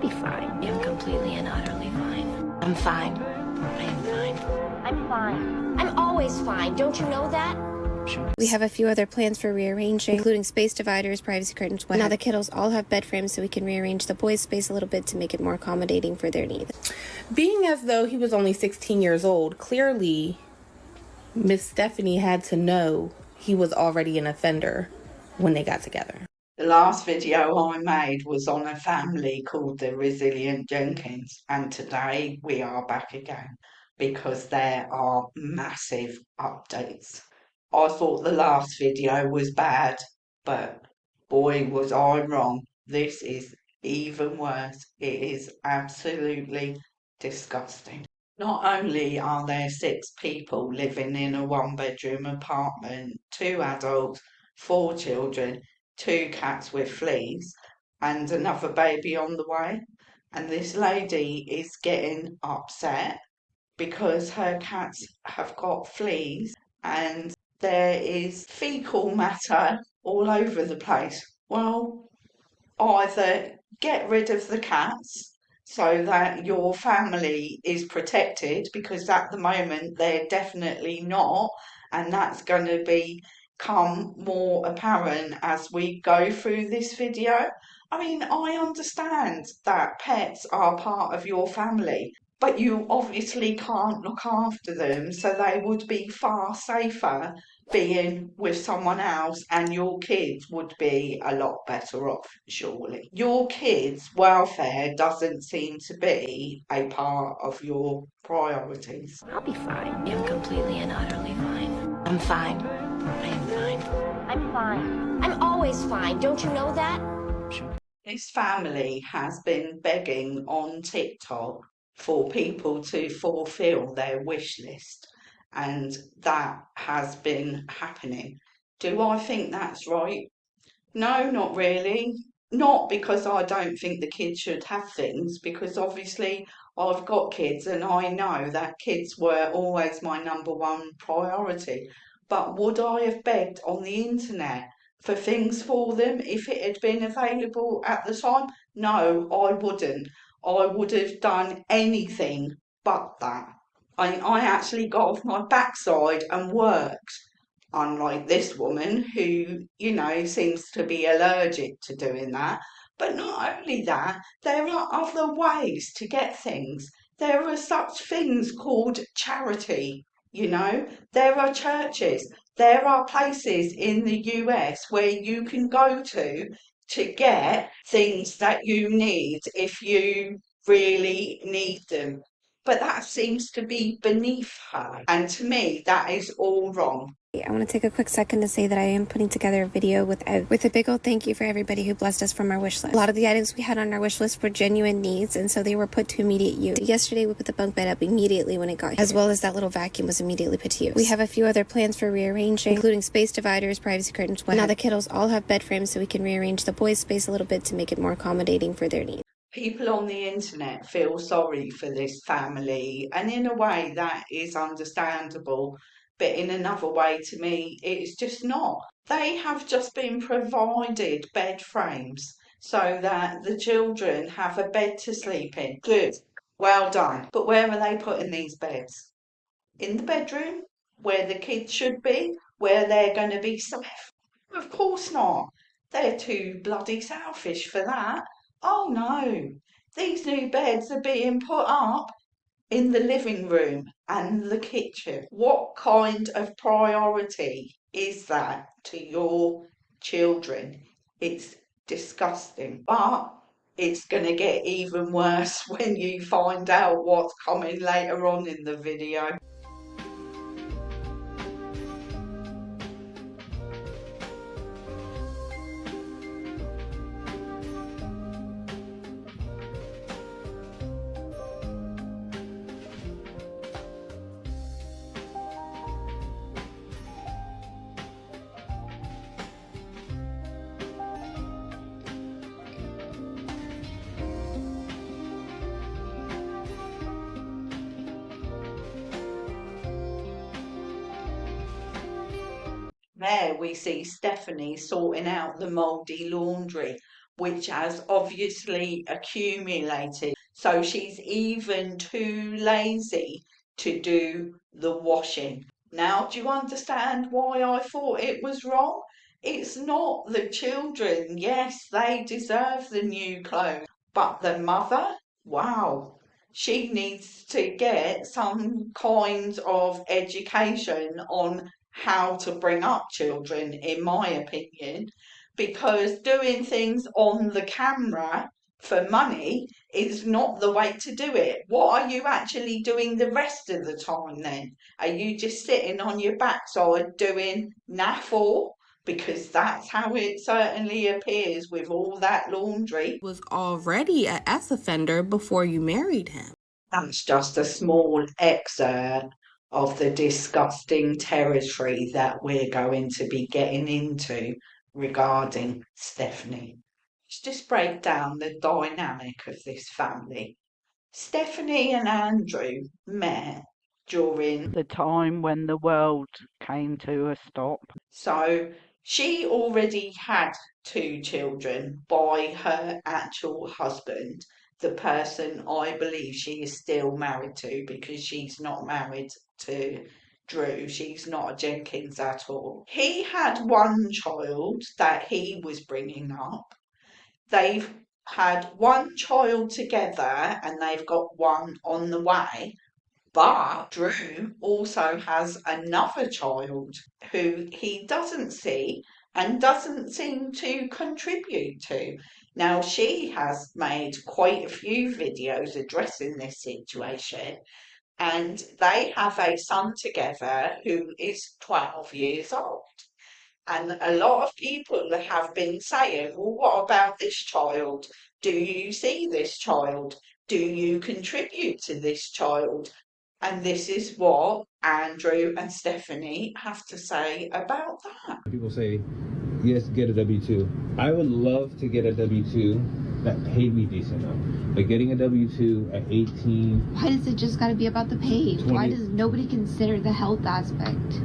be fine. I'm completely and utterly fine. I'm fine. I am fine. I'm fine. I'm always fine. Don't you know that? Sure. We have a few other plans for rearranging, including space dividers, privacy curtains, what. Now the kiddos all have bed frames, so we can rearrange the boys' space a little bit to make it more accommodating for their needs. Being as though he was only 16 years old, clearly Miss Stephanie had to know he was already an offender when they got together. The last video I made was on a family called the Resilient Jenkins, and today we are back again because there are massive updates. I thought the last video was bad, but boy was I wrong. This is even worse. It is absolutely disgusting. Not only are there 6 people living in a 1-bedroom apartment, 2 adults, 4 children, 2 cats with fleas, and another baby on the way, and this lady is getting upset because her cats have got fleas and there is fecal matter all over the place. Well, either get rid of the cats so that your family is protected, because at the moment they're definitely not, and that's going to become more apparent as we go through this video. I mean, I understand that pets are part of your family, but you obviously can't look after them, so they would be far safer being with someone else, and your kids would be a lot better off, surely. Your kids' welfare doesn't seem to be a part of your priorities. I'll be fine. I'm completely and utterly fine. I'm fine. I am fine. I'm fine. I'm always fine. Don't you know that? Sure. This family has been begging on TikTok for people to fulfill their wish list, and that has been happening. Do I think that's right? No, not really. Not because I don't think the kids should have things, because obviously I've got kids and I know that kids were always my #1 priority. But would I have begged on the internet for things for them if it had been available at the time? No, I wouldn't. I would have done anything but that. I actually got off my backside and worked, unlike this woman who, seems to be allergic to doing that. But not only that, there are other ways to get things. There are such things called charity, There are churches, there are places in the US where you can go to get things that you need if you really need them. But that seems to be beneath her, and to me that is all wrong. I want to take a quick second to say that I am putting together a video with a big old thank you for everybody who blessed us from our wish list. A lot of the items we had on our wish list were genuine needs, and so they were put to immediate use. Yesterday we put the bunk bed up immediately when it got here, as well as that little vacuum was immediately put to use. We have a few other plans for rearranging, including space dividers, privacy curtains, what. Now the kiddos all have bed frames, so we can rearrange the boys' space a little bit to make it more accommodating for their needs. People on the internet feel sorry for this family, and in a way that is understandable, but in another way, to me, it's just not. They have just been provided bed frames so that the children have a bed to sleep in. Good, well done. But where are they putting these beds? In the bedroom, where the kids should be, where they're going to be safe? Of course not. They're too bloody selfish for that. Oh no, these new beds are being put up in the living room and the kitchen. What kind of priority is that to your children? It's disgusting. But it's going to get even worse when you find out what's coming later on in the video. There we see Stephanie sorting out the mouldy laundry. which has obviously accumulated. So she's even too lazy to do the washing. Now, do you understand why I thought it was wrong? It's not the children. Yes, they deserve the new clothes. But the mother, wow, she needs to get some kind of education on how to bring up children, in my opinion, because doing things on the camera for money is not the way to do it. What are you actually doing the rest of the time then? Are you just sitting on your backside doing naff all? Because that's how it certainly appears with all that laundry. Was already an ex-offender before you married him. That's just a small excerpt of the disgusting territory that we're going to be getting into regarding Stephanie. Let's just break down the dynamic of this family. Stephanie and Andrew met during the time when the world came to a stop. So she already had 2 children by her actual husband, the person I believe she is still married to, because she's not married to Drew. She's not a Jenkins at all. He had 1 child that he was bringing up. They've had 1 child together and they've got 1 on the way. But Drew also has another child who he doesn't see and doesn't seem to contribute to. Now, she has made quite a few videos addressing this situation, and they have a son together who is 12 years old. And a lot of people have been saying, well, what about this child? Do you see this child? Do you contribute to this child? And this is what Andrew and Stephanie have to say about that. People say, yes, get a W-2. I would love to get a W-2 that paid me decent enough. But getting a W-2 at 18... Why does it just gotta be about the pay? 20, Why does nobody consider the health aspect?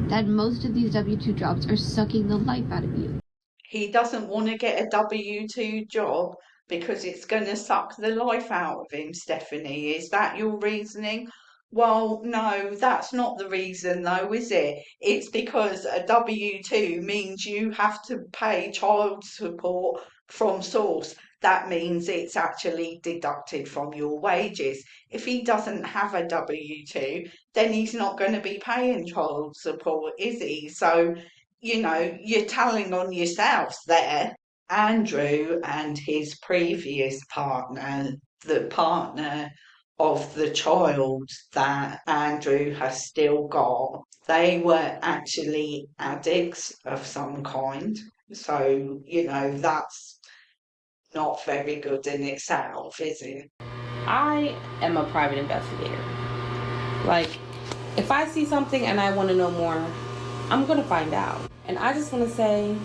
That most of these W-2 jobs are sucking the life out of you. He doesn't want to get a W-2 job because it's going to suck the life out of him, Stephanie. Is that your reasoning? Well, no, that's not the reason though, is it? It's because a W-2 means you have to pay child support from source. That means it's actually deducted from your wages. If he doesn't have a W-2, then he's not going to be paying child support, is he? So, you know, you're telling on yourselves there. Andrew and his previous partner, the partner of the child that Andrew has still got, they were actually addicts of some kind. So, you know, that's not very good in itself, is it? I am a private investigator. Like, if I see something and I want to know more, I'm going to find out. And I just want to say,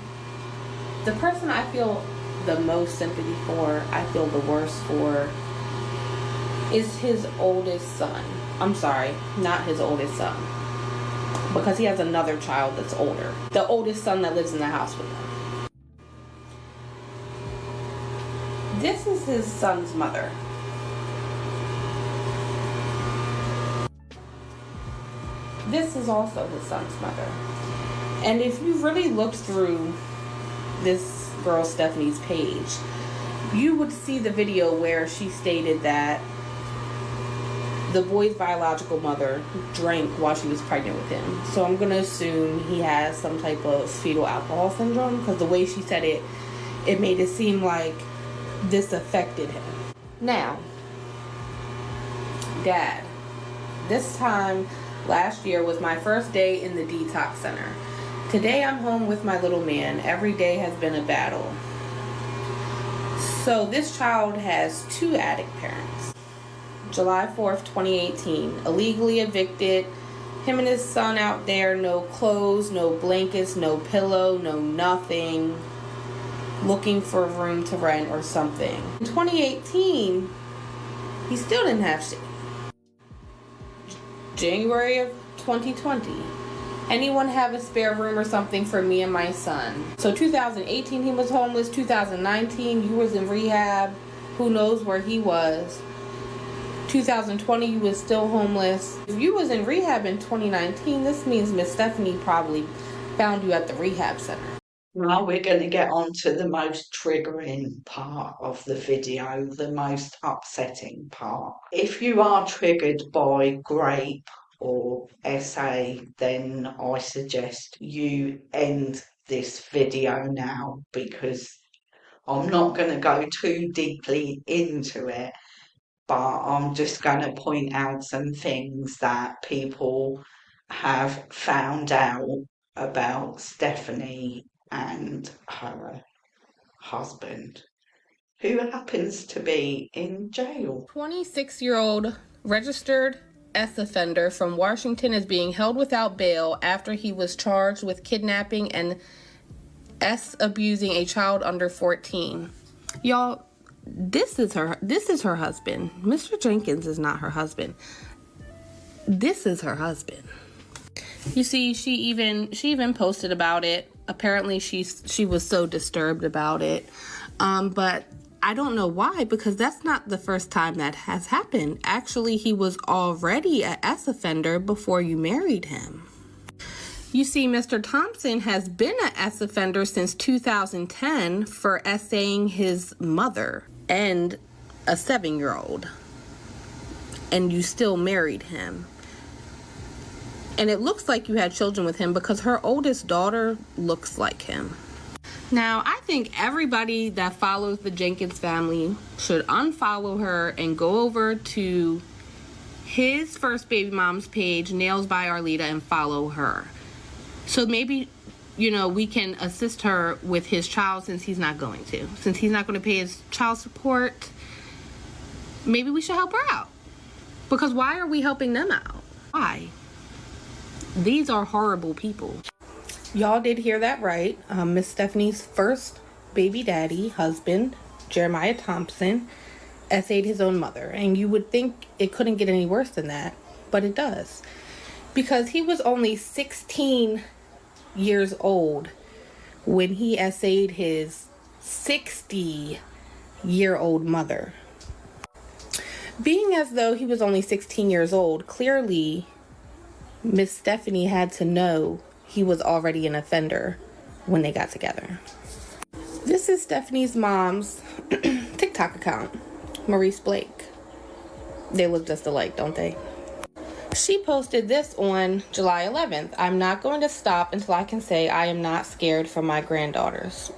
the person I feel the most sympathy for, I feel the worst for, is his oldest son. I'm sorry, not his oldest son. Because he has another child that's older. The oldest son that lives in the house with him. This is his son's mother. This is also his son's mother. And if you really looked through this girl Stephanie's page, you would see the video where she stated that the boy's biological mother drank while she was pregnant with him. So I'm going to assume he has some type of fetal alcohol syndrome, because the way she said it, it made it seem like this affected him. Now, Dad, this time last year was my first day in the detox center. Today I'm home with my little man. Every day has been a battle. So this child has 2 addict parents. July 4th, 2018, illegally evicted. Him and his son out there, no clothes, no blankets, no pillow, no nothing. Looking for a room to rent or something. In 2018, he still didn't have shit. January of 2020, Anyone have a spare room or something for me and my son? So 2018 he was homeless. 2019 you was in rehab. Who knows where he was? 2020 you was still homeless. If you was in rehab in 2019, this means Miss Stephanie probably found you at the rehab center. Now we're going to get on to the most triggering part of the video, the most upsetting part. If you are triggered by grape or SA, then I suggest you end this video now, because I'm not going to go too deeply into it, but I'm just going to point out some things that people have found out about Stephanie and her husband, who happens to be in jail. 26-year-old registered S offender from Washington is being held without bail after he was charged with kidnapping and S abusing a child under 14. Y'all, this is her husband. Mr. Jenkins is not her husband. This is her husband. You see, she even posted about it. Apparently she was so disturbed about it. But I don't know why, because that's not the first time that has happened. Actually, he was already a S offender before you married him. You see, Mr. Thompson has been a S offender since 2010 for essaying his mother and a 7-year-old. And you still married him. And it looks like you had children with him because her oldest daughter looks like him. Now, I think everybody that follows the Jenkins family should unfollow her and go over to his first baby mom's page, Nails by Arlita, and follow her. So maybe, we can assist her with his child since he's not going to. Since he's not going to pay his child support, maybe we should help her out. Because why are we helping them out? Why? These are horrible people. Y'all did hear that right. Miss Stephanie's first baby daddy, husband, Jeremiah Thompson, essayed his own mother. And you would think it couldn't get any worse than that, but it does. Because he was only 16 years old when he essayed his 60-year-old mother. Being as though he was only 16 years old, clearly Miss Stephanie had to know he was already an offender when they got together. This is Stephanie's mom's TikTok account, Maurice Blake. They look just alike, don't they? She posted this on July 11th. I'm not going to stop until I can say I am not scared for my granddaughters.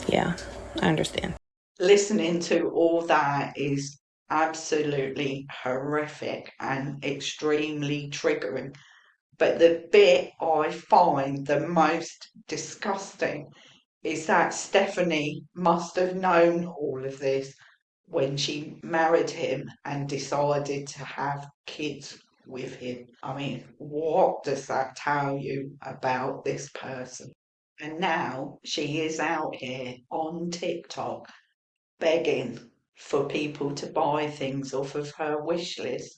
Yeah, I understand. Listening to all that is absolutely horrific and extremely triggering. But the bit I find the most disgusting is that Stephanie must have known all of this when she married him and decided to have kids with him. I mean, what does that tell you about this person? And now she is out here on TikTok begging for people to buy things off of her wish list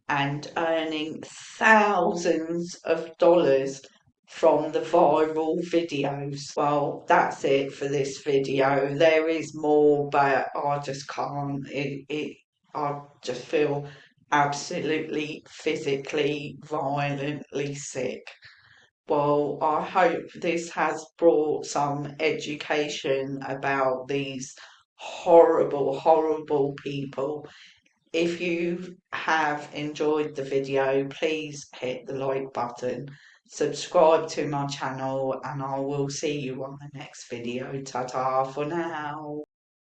and earning thousands of dollars from the viral videos. Well, that's it for this video. There is more, but I just can't. I just feel absolutely physically, violently sick. Well, I hope this has brought some education about these horrible, horrible people. If you have enjoyed the video, please hit the like button, subscribe to my channel, and I will see you on the next video. Ta-ta for now.